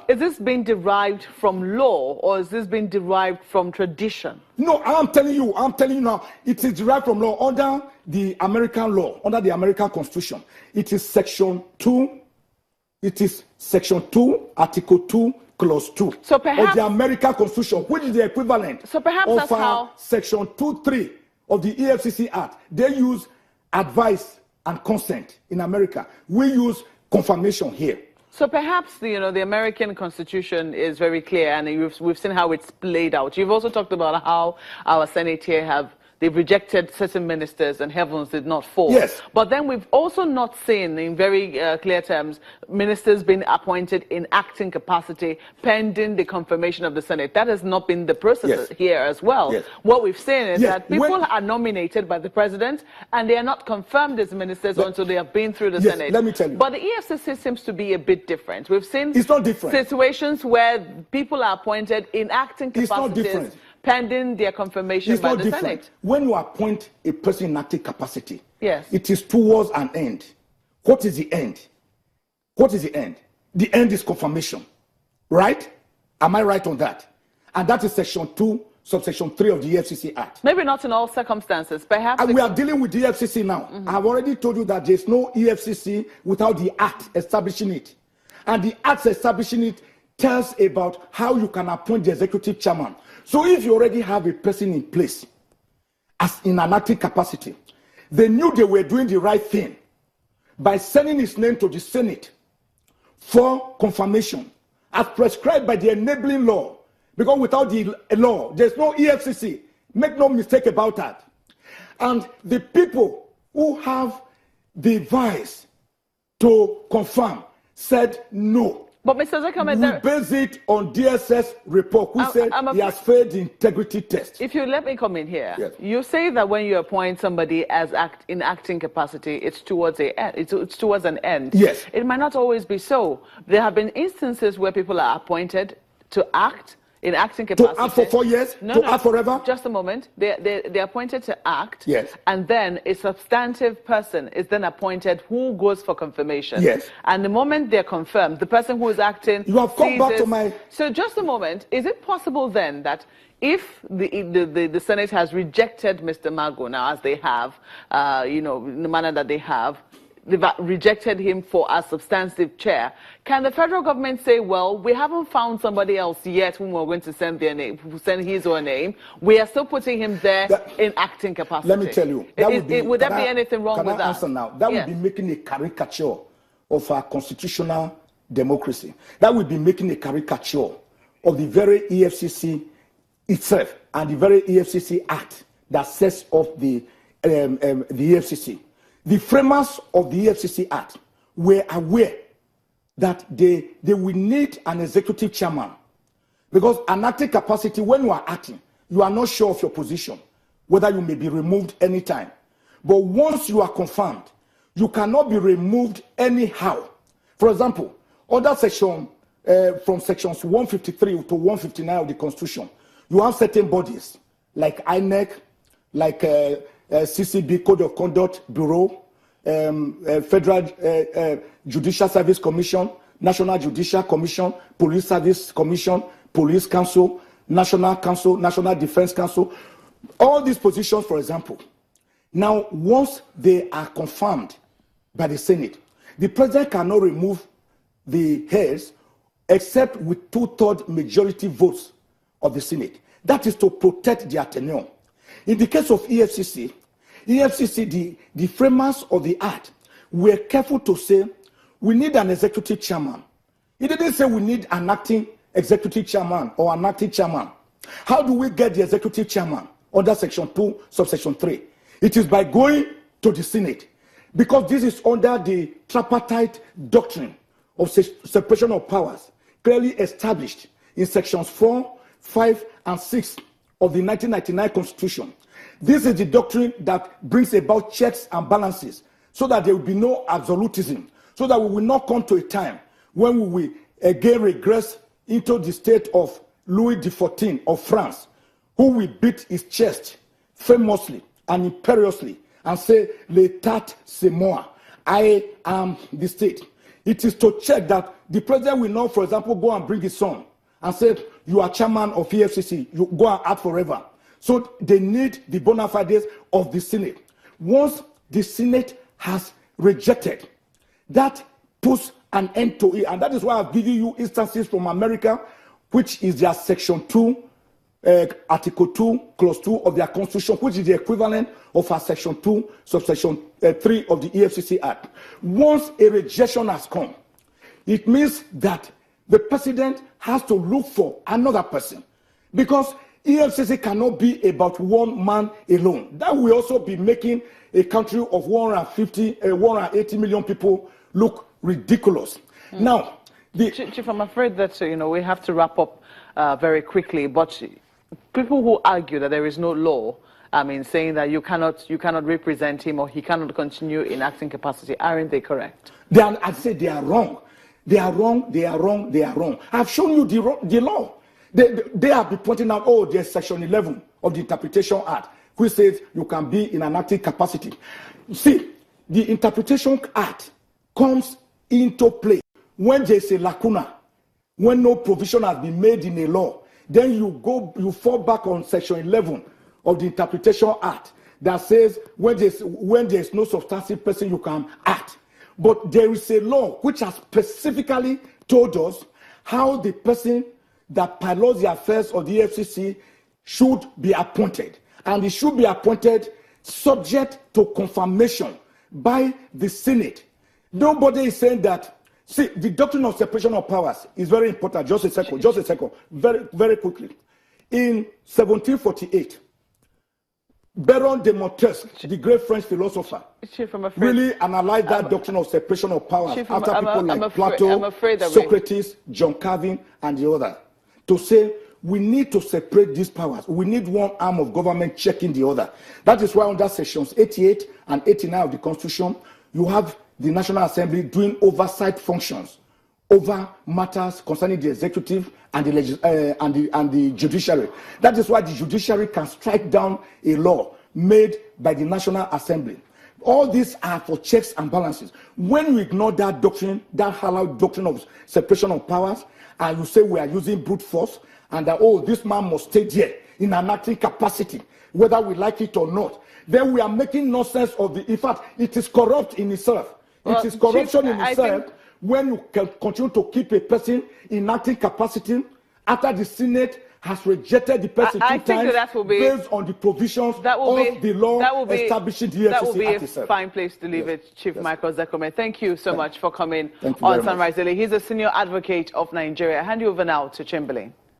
Is this being derived from law or is this being derived from tradition? No, I'm telling you now, it is derived from law under the American law, under the American Constitution. It is Section 2, Article 2, Clause 2 of the American Constitution, which is the equivalent of that's how Section 2(3) of the EFCC Act. They use advice and consent in America. We use confirmation here. So perhaps the American Constitution is very clear, and we've seen how it's played out. You've also talked about how our Senate here they've rejected certain ministers and heavens did not fall. Yes. But then we've also not seen, in very clear terms, ministers being appointed in acting capacity pending the confirmation of the Senate. That has not been the process here as well. Yes. What we've seen is that people are nominated by the president and they are not confirmed as ministers until they have been through the Senate. Let me tell you. But the EFCC seems to be a bit different. We've seen it's not different. Situations where people are appointed in acting capacities. It's not different. Pending their confirmation by the Senate. When you appoint a person in active capacity, yes, it is towards an end. What is the end? What is the end? The end is confirmation, right? Am I right on that? And that is Section 2, Subsection 3 of the EFCC Act. Maybe not in all circumstances, perhaps. And we are dealing with the EFCC now. I've already told you that there's no EFCC without the Act establishing it. And the Act establishing it tells about how you can appoint the executive chairman. So if you already have a person in place as in an active capacity, they knew they were doing the right thing by sending his name to the Senate for confirmation as prescribed by the enabling law. Because without the law, there's no EFCC. Make no mistake about that. And the people who have the vice to confirm said no. But Mr. Ozekhome, we base it on DSS report, who said he has failed the integrity test. If you let me come in here, yes. You say that when you appoint somebody as in acting capacity, it's towards it's towards an end. Yes. It might not always be so. There have been instances where people are appointed to act in acting capacity. To act for 4 years? No, act forever? Just a moment. They're appointed to act. Yes. And then a substantive person is then appointed who goes for confirmation. Yes. And the moment they're confirmed, the person who is acting... You have come back to my... So just a moment. Is it possible then that if the Senate has rejected Mr. Mago now, as they have, in the manner that they have, they've rejected him for a substantive chair, can the federal government say, well, we haven't found somebody else yet whom we're going to send their name, send his or her name. We are still putting him there in acting capacity. Let me tell you. Would there be anything wrong with that? Can I answer now? That would be making a caricature of our constitutional democracy. That would be making a caricature of the very EFCC itself and the very EFCC Act that sets up the EFCC. The framers of the EFCC Act were aware that they will need an executive chairman. Because an acting capacity, when you are acting, you are not sure of your position, whether you may be removed anytime. But once you are confirmed, you cannot be removed anyhow. For example, under section, from sections 153 to 159 of the Constitution, you have certain bodies like INEC, like CCB, Code of Conduct Bureau, Federal Judicial Service Commission, National Judicial Commission, Police Service Commission, Police Council, National Council, National Defense Council. All these positions, for example, now once they are confirmed by the Senate, the president cannot remove the heads except with 2/3 majority votes of the Senate. That is to protect their tenure. In the case of EFCC, the framers of the Act were careful to say, we need an executive chairman. It didn't say we need an acting executive chairman or an acting chairman. How do we get the executive chairman under Section 2, Subsection 3? It is by going to the Senate, because this is under the tripartite doctrine of separation of powers, clearly established in Sections 4, 5, and 6 of the 1999 Constitution. This is the doctrine that brings about checks and balances so that there will be no absolutism, so that we will not come to a time when we will again regress into the state of Louis XIV of France, who will beat his chest famously and imperiously and say, "L'état c'est moi," I am the state. It is to check that the president will not, for example, go and bring his son and say, you are chairman of EFCC, you go and act forever. So they need the bona fides of the Senate. Once the Senate has rejected, that puts an end to it. And that is why I've given you instances from America, which is their Section 2, Article 2, Clause 2 of their Constitution, which is the equivalent of our Section 2, Subsection 3 of the EFCC Act. Once a rejection has come, it means that the president has to look for another person, because EFCC cannot be about one man alone. That will also be making a country of 180 million people look ridiculous. Now, Chief, I'm afraid that we have to wrap up very quickly. But people who argue that there is no law, I mean, saying that you cannot represent him or he cannot continue in acting capacity, aren't they correct? I say they are wrong. They are wrong. They are wrong. They are wrong. I've shown you the law. They have been pointing out, oh, there's Section 11 of the Interpretation Act, which says you can be in an acting capacity. See, the Interpretation Act comes into play when there's a lacuna, when no provision has been made in a law. Then you fall back on Section 11 of the Interpretation Act that says when there's no substantive person, you can act. But there is a law which has specifically told us how the person that pilots the affairs of the EFCC should be appointed. And it should be appointed subject to confirmation by the Senate. Nobody is saying that. See, the doctrine of separation of powers is very important. Just a second. Very, very quickly. In 1748, Baron de Montesquieu, the great French philosopher, Chief, really analyzed that doctrine of separation of powers Chief, after people like Plato, Socrates, John Calvin, and the others, to say we need to separate these powers. We need one arm of government checking the other. That is why under sections 88 and 89 of the Constitution, you have the National Assembly doing oversight functions over matters concerning the executive and the judiciary. That is why the judiciary can strike down a law made by the National Assembly. All these are for checks and balances. When you ignore that doctrine, that halal doctrine of separation of powers, and you say we are using brute force, and that, oh, this man must stay there in an acting capacity, whether we like it or not, then we are making nonsense of the. In fact, it is corrupt in itself. Well, it is corruption Chief, in itself when you can continue to keep a person in acting capacity after the Senate has rejected the person two times based on the provisions of the law establishing the EFCC Act itself. That would be a fine place to leave it, Chief Michael Ozekhome. Thank you so much for coming on Sunrise Daily. He's a senior advocate of Nigeria. I hand you over now to Chamberlain.